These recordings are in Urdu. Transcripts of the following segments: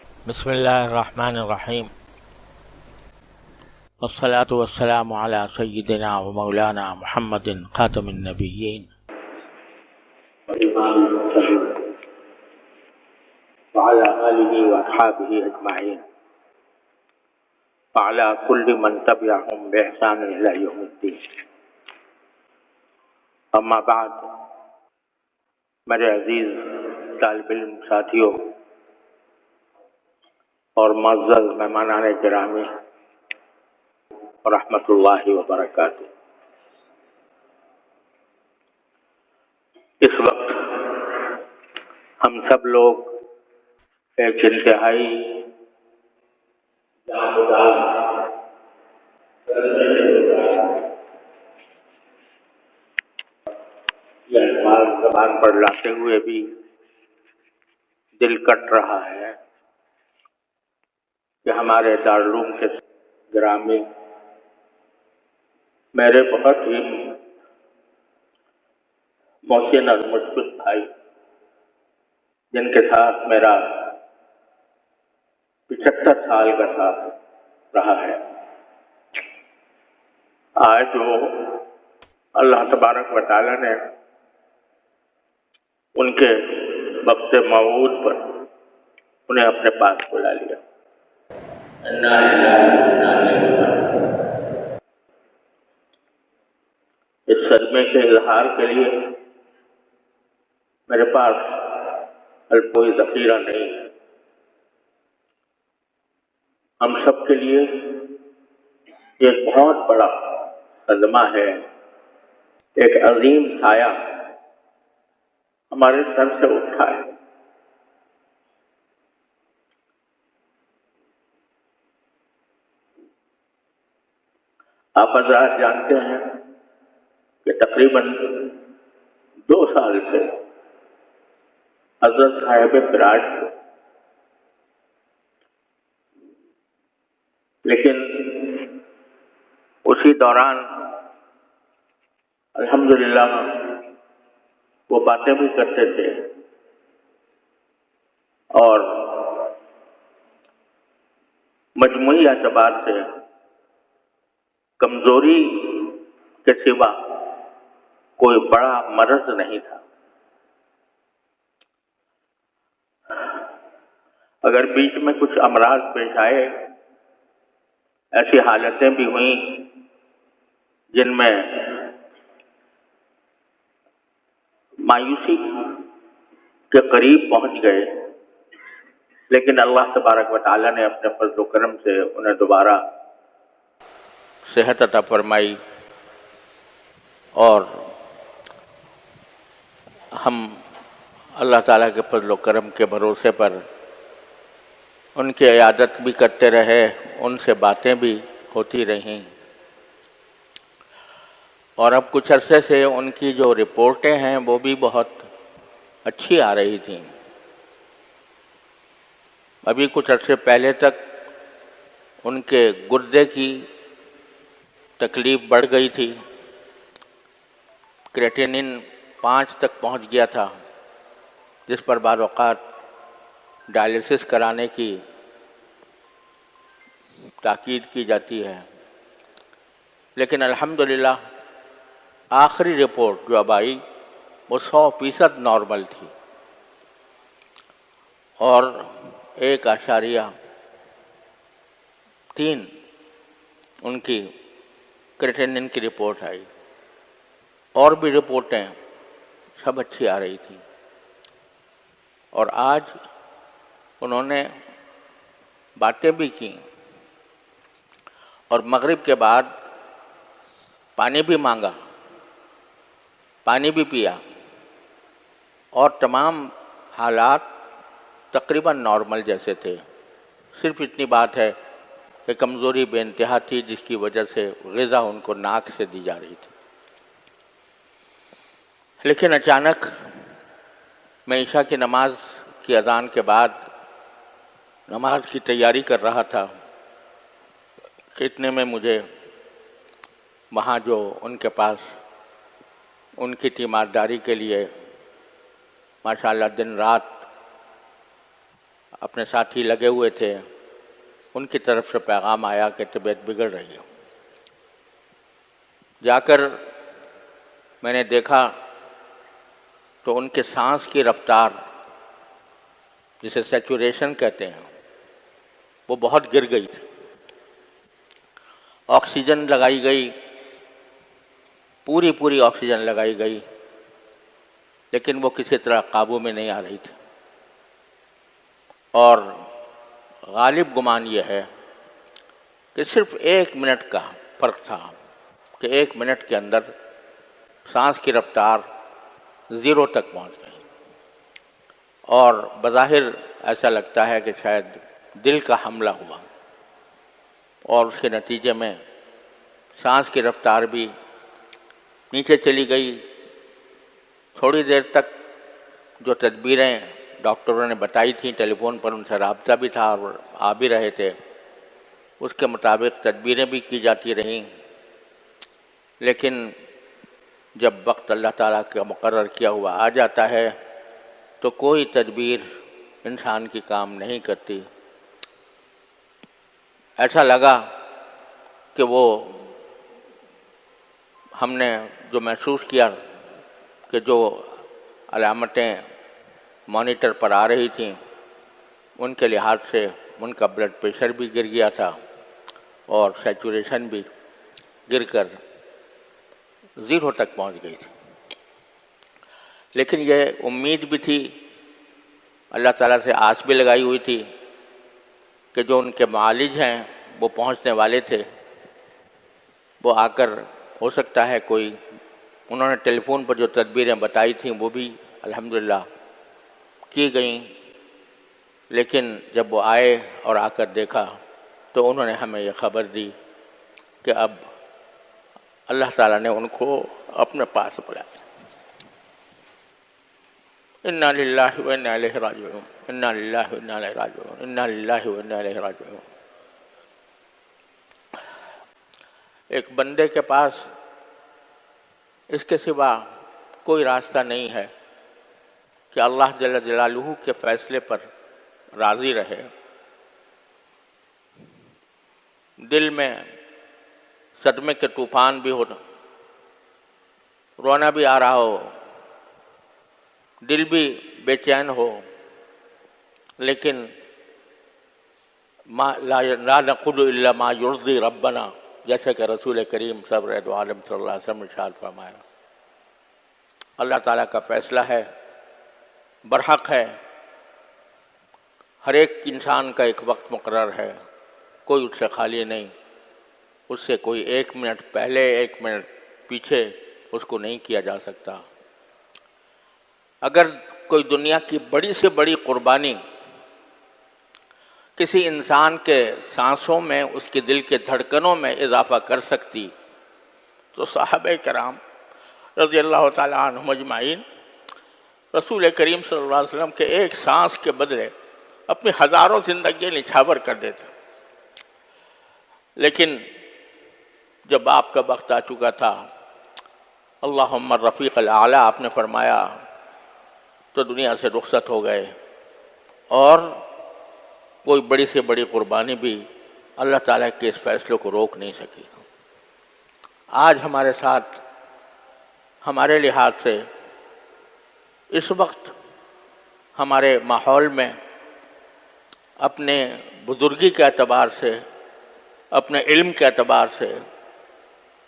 بسم اللہ الرحمن الرحیم والصلاة والسلام علی سیدنا و مولانا محمد خاتم النبیین وعلى آلہ واصحابہ اجمعین وعلى كل من تبعهم بإحسان إلى يوم الدین. اما بعد، میرے عزیز طالب علم ساتھیوں اور معزز مہمانان گرامی رحمۃ اللہ وبرکاتہ، اس وقت ہم سب لوگ ایک انتہائی یہ الفاظ زبان پر لاتے ہوئے بھی دل کٹ رہا ہے کہ ہمارے دارالعلوم کے گرامی میرے بہت ہی محسن اور مشفق بھائی، جن کے ساتھ میرا 75 سال کا ساتھ رہا ہے، آج وہ اللہ تبارک و تعالیٰ نے ان کے وقت موعود پر انہیں اپنے پاس بلا لیا. اس صدمے کے اظہار کے لیے میرے پاس کوئی ذخیرہ نہیں ہے. ہم سب کے لیے ایک بہت بڑا صدمہ ہے، ایک عظیم سایہ ہمارے سر سے اٹھا ہے. آپ حضرات جانتے ہیں کہ تقریباً 2 سال سے حضرت صاحب براج تھے، لیکن اسی دوران الحمدللہ وہ باتیں بھی کرتے تھے اور مجموعی اعتبار سے کمزوری کے سوا کوئی بڑا مرض نہیں تھا. اگر بیچ میں کچھ امراض پیش آئے، ایسی حالتیں بھی ہوئیں جن میں مایوسی کے قریب پہنچ گئے، لیکن اللہ تبارک و تعالیٰ نے اپنے فضل و کرم سے انہیں دوبارہ صحت عطا فرمائی، اور ہم اللہ تعالیٰ کے فضل و کرم کے بھروسے پر ان کی عیادت بھی کرتے رہے، ان سے باتیں بھی ہوتی رہیں، اور اب کچھ عرصے سے ان کی جو رپورٹیں ہیں وہ بھی بہت اچھی آ رہی تھیں. ابھی کچھ عرصے پہلے تک ان کے گردے کی تکلیف بڑھ گئی تھی، کریٹینن 5 تک پہنچ گیا تھا، جس پر بعض اوقات ڈائلیسس کرانے کی تاکید کی جاتی ہے. لیکن الحمدللہ آخری رپورٹ جو اب آئی وہ 100% نارمل تھی، اور 1.3 ان کی کریٹینن کی رپورٹ آئی، اور بھی رپورٹیں سب اچھی آ رہی تھیں. اور آج انہوں نے باتیں بھی کی، اور مغرب کے بعد پانی بھی مانگا، پانی بھی پیا، اور تمام حالات تقریباً نارمل جیسے تھے. صرف اتنی بات ہے کہ کمزوری بے انتہا تھی، جس کی وجہ سے غذا ان کو ناک سے دی جا رہی تھی. لیکن اچانک میں عشاء کی نماز کی اذان کے بعد نماز کی تیاری کر رہا تھا کہ اتنے میں مجھے وہاں جو ان کے پاس ان کی تیمارداری کے لیے ماشاءاللہ دن رات اپنے ساتھی لگے ہوئے تھے، ان کی طرف سے پیغام آیا کہ طبیعت بگڑ رہی ہے۔ جا کر میں نے دیکھا تو ان کے سانس کی رفتار، جسے سیچوریشن کہتے ہیں، وہ بہت گر گئی تھی۔ آکسیجن لگائی گئی، پوری آکسیجن لگائی گئی، لیکن وہ کسی طرح قابو میں نہیں آ رہی تھی۔ اور غالب گمان یہ ہے کہ صرف 1 منٹ کا فرق تھا کہ 1 منٹ کے اندر سانس کی رفتار 0 تک پہنچ گئی، اور بظاہر ایسا لگتا ہے کہ شاید دل کا حملہ ہوا، اور اس کے نتیجے میں سانس کی رفتار بھی نیچے چلی گئی۔ تھوڑی دیر تک جو تدبیریں ڈاکٹروں نے بتائی تھیں، ٹیلی فون پر ان سے رابطہ بھی تھا اور آ بھی رہے تھے، اس کے مطابق تدبیریں بھی کی جاتی رہیں، لیکن جب وقت اللہ تعالیٰ کا مقرر کیا ہوا آ جاتا ہے تو کوئی تدبیر انسان کی کام نہیں کرتی۔ ایسا لگا کہ وہ ہم نے جو محسوس کیا کہ جو علامتیں مانیٹر پر آ رہی تھیں، ان کے لحاظ سے ان کا بلڈ پریشر بھی گر گیا تھا اور سیچوریشن بھی گر کر 0 تک پہنچ گئی تھی۔ لیکن یہ امید بھی تھی، اللہ تعالیٰ سے آس بھی لگائی ہوئی تھی کہ جو ان کے معالج ہیں وہ پہنچنے والے تھے، وہ آ کر ہو سکتا ہے کوئی، انہوں نے ٹیلی فون پر جو تدبیریں بتائی تھیں وہ بھی الحمدللہ کی گئیں، لیکن جب وہ آئے اور آ کر دیکھا تو انہوں نے ہمیں یہ خبر دی کہ اب اللہ تعالیٰ نے ان کو اپنے پاس بلایا۔ انا للہ و انا الیہ راجعون، انا للہ و انا الیہ راجعون، انا للہ و انا الیہ راجعون۔ ایک بندے کے پاس اس کے سوا کوئی راستہ نہیں ہے کہ اللہ جل جلالہ کے فیصلے پر راضی رہے۔ دل میں صدمے کے طوفان بھی ہو، رونا بھی آ رہا ہو، دل بھی بے چین ہو، لیکن لا نقول الا ما یرضی ربنا، جیسے کہ رسول کریم صبر دو عالم صلی اللہ علیہ وسلم نے ارشاد فرمایا، اللہ تعالیٰ کا فیصلہ ہے، برحق ہے، ہر ایک انسان کا ایک وقت مقرر ہے، کوئی اس سے خالی نہیں، اس سے کوئی 1 منٹ پہلے 1 منٹ پیچھے اس کو نہیں کیا جا سکتا۔ اگر کوئی دنیا کی بڑی سے بڑی قربانی کسی انسان کے سانسوں میں، اس کے دل کے دھڑکنوں میں اضافہ کر سکتی تو صحابہ کرام رضی اللہ تعالیٰ عنہم اجمعین رسول کریم صلی اللہ علیہ وسلم کے ایک سانس کے بدلے اپنی ہزاروں زندگیاں نچھاور کر دیتے۔ لیکن جب آپ کا وقت آ چکا تھا، اللہم الرفیق الاعلیٰ آپ نے فرمایا، تو دنیا سے رخصت ہو گئے، اور کوئی بڑی سے بڑی قربانی بھی اللہ تعالیٰ کے اس فیصلے کو روک نہیں سکی۔ آج ہمارے ساتھ، ہمارے لحاظ سے اس وقت ہمارے ماحول میں اپنے بزرگی کے اعتبار سے، اپنے علم کے اعتبار سے،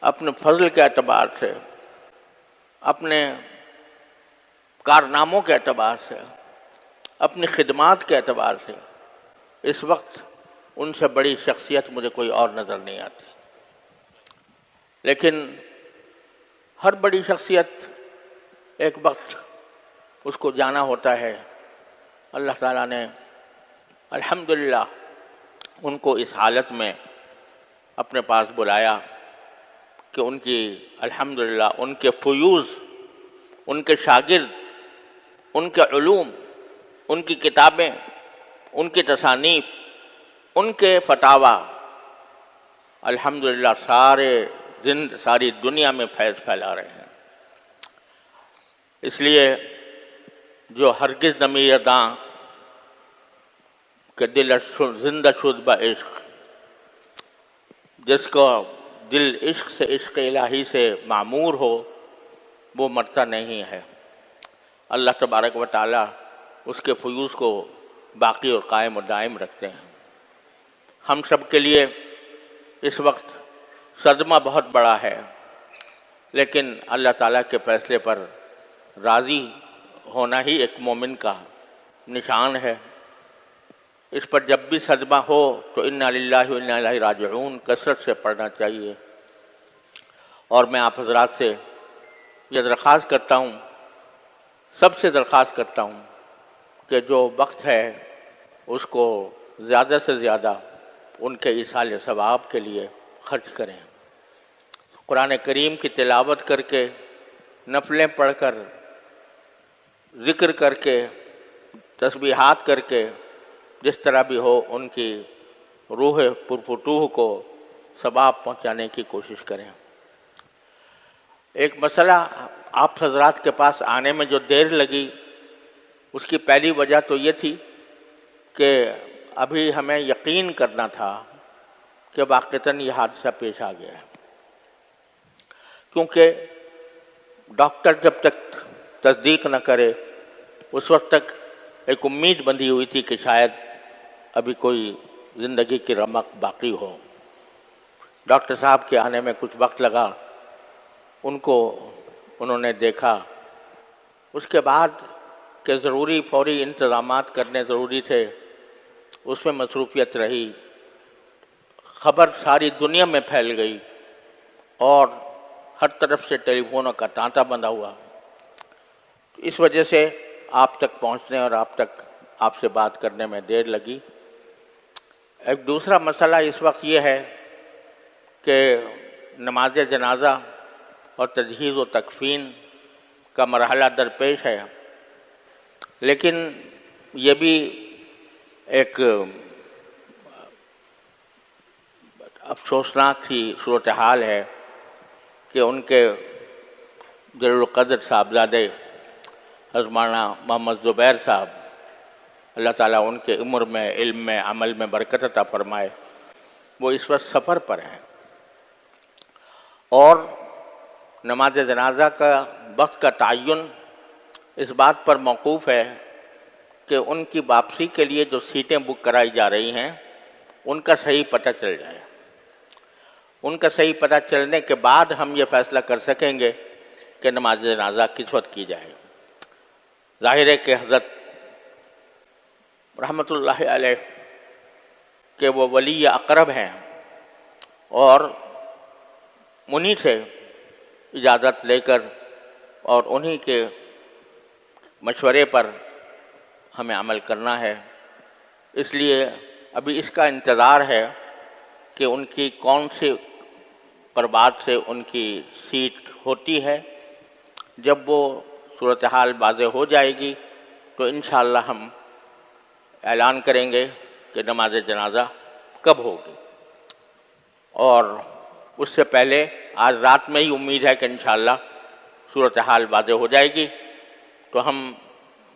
اپنے فضل کے اعتبار سے، اپنے کارناموں کے اعتبار سے، اپنی خدمات کے اعتبار سے، اس وقت ان سے بڑی شخصیت مجھے کوئی اور نظر نہیں آتی۔ لیکن ہر بڑی شخصیت ایک وقت اس کو جانا ہوتا ہے۔ اللہ تعالیٰ نے الحمدللہ ان کو اس حالت میں اپنے پاس بلایا کہ ان کی الحمدللہ ان کے فیوض، ان کے شاگرد، ان کے علوم، ان کی کتابیں، ان کی تصانیف، ان کے فتاویٰ الحمدللہ ساری دنیا میں فیض پھیلا رہے ہیں۔ اس لیے جو ہرگز نمی داں کہ دل زندہ شد با عشق، جس کو دل عشق سے، عشق الہی سے معمور ہو، وہ مرتا نہیں ہے۔ اللہ تبارک و تعالیٰ اس کے فیوز کو باقی اور قائم و دائم رکھتے ہیں۔ ہم سب کے لیے اس وقت صدمہ بہت بڑا ہے، لیکن اللہ تعالیٰ کے فیصلے پر راضی ہونا ہی ایک مومن کا نشان ہے۔ اس پر جب بھی صدمہ ہو تو انا للہ و انا الیہ راجعون کثرت سے پڑھنا چاہیے۔ اور میں آپ حضرات سے یہ درخواست کرتا ہوں، سب سے درخواست کرتا ہوں کہ جو وقت ہے اس کو زیادہ سے زیادہ ان کے ایصال ثواب کے لیے خرچ کریں۔ قرآن کریم کی تلاوت کر کے، نفلیں پڑھ کر، ذکر کر کے، تسبیحات کر کے، جس طرح بھی ہو ان کی روح پرفتوح کو ثواب پہنچانے کی کوشش کریں۔ ایک مسئلہ آپ حضرات کے پاس آنے میں جو دیر لگی، اس کی پہلی وجہ تو یہ تھی کہ ابھی ہمیں یقین کرنا تھا کہ واقعتاً یہ حادثہ پیش آ گیا ہے، کیونکہ ڈاکٹر جب تک تصدیق نہ کرے اس وقت تک ایک امید بندھی ہوئی تھی کہ شاید ابھی کوئی زندگی کی رمق باقی ہو۔ ڈاکٹر صاحب کے آنے میں کچھ وقت لگا، انہوں نے دیکھا، اس کے بعد کہ ضروری فوری انتظامات کرنے ضروری تھے، اس میں مصروفیت رہی، خبر ساری دنیا میں پھیل گئی اور ہر طرف سے ٹیلی فونوں کا تانتا بندھا ہوا۔ اس وجہ سے آپ تک پہنچنے اور آپ سے بات کرنے میں دیر لگی۔ ایک دوسرا مسئلہ اس وقت یہ ہے کہ نماز جنازہ اور تجہیز و تکفین کا مرحلہ درپیش ہے، لیکن یہ بھی ایک افسوسناک سی صورتحال ہے کہ ان کے جلیل القدر صاحبزادے حضرت مولانا محمد زبیر صاحب، اللہ تعالیٰ ان کے عمر میں، علم میں، عمل میں برکت عطا فرمائے، وہ اس وقت سفر پر ہیں، اور نماز جنازہ کا وقت کا تعین اس بات پر موقوف ہے کہ ان کی واپسی کے لیے جو سیٹیں بک کرائی جا رہی ہیں ان کا صحیح پتہ چل جائے۔ ان کا صحیح پتہ چلنے کے بعد ہم یہ فیصلہ کر سکیں گے کہ نماز جنازہ کس وقت کی جائے۔ ظاہر ہے کہ حضرت رحمۃ اللہ علیہ کہ وہ ولی اقرب ہیں، اور انہی سے اجازت لے کر اور انہی کے مشورے پر ہمیں عمل کرنا ہے۔ اس لیے ابھی اس کا انتظار ہے کہ ان کی کون سے پربات سے ان کی سیٹ ہوتی ہے۔ جب وہ صورتحال واضح ہو جائے گی تو انشاءاللہ ہم اعلان کریں گے کہ نماز جنازہ کب ہوگی، اور اس سے پہلے آج رات میں ہی امید ہے کہ انشاءاللہ صورتحال واضح ہو جائے گی تو ہم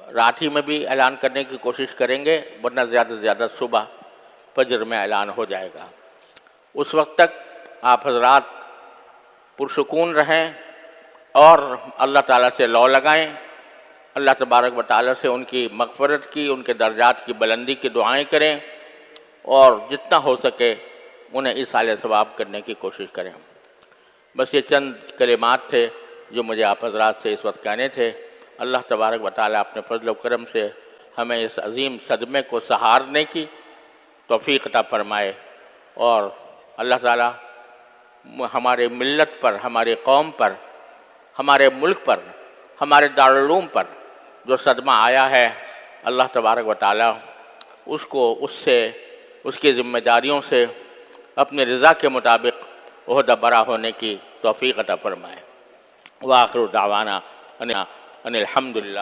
رات ہی میں بھی اعلان کرنے کی کوشش کریں گے، ورنہ زیادہ سے زیادہ صبح فجر میں اعلان ہو جائے گا۔ اس وقت تک آپ حضرات پرسکون رہیں اور اللہ تعالیٰ سے لو لگائیں، اللہ تبارک و تعالیٰ سے ان کی مغفرت کی، ان کے درجات کی بلندی کی دعائیں کریں، اور جتنا ہو سکے انہیں ایصال ثواب کرنے کی کوشش کریں۔ بس یہ چند کلمات تھے جو مجھے آپ حضرات سے اس وقت کہنے تھے۔ اللہ تبارک و تعالیٰ اپنے فضل و کرم سے ہمیں اس عظیم صدمے کو سہارنے کی توفیق عطا فرمائے، اور اللہ تعالیٰ ہمارے ملت پر، ہماری قوم پر، ہمارے ملک پر، ہمارے دارالعلوم پر جو صدمہ آیا ہے، اللہ تبارک و تعالیٰ اس کی ذمہ داریوں سے اپنی رضا کے مطابق عہدہ برا ہونے کی توفیق عطا فرمائے۔ وآخر دعوانا ان الحمدللہ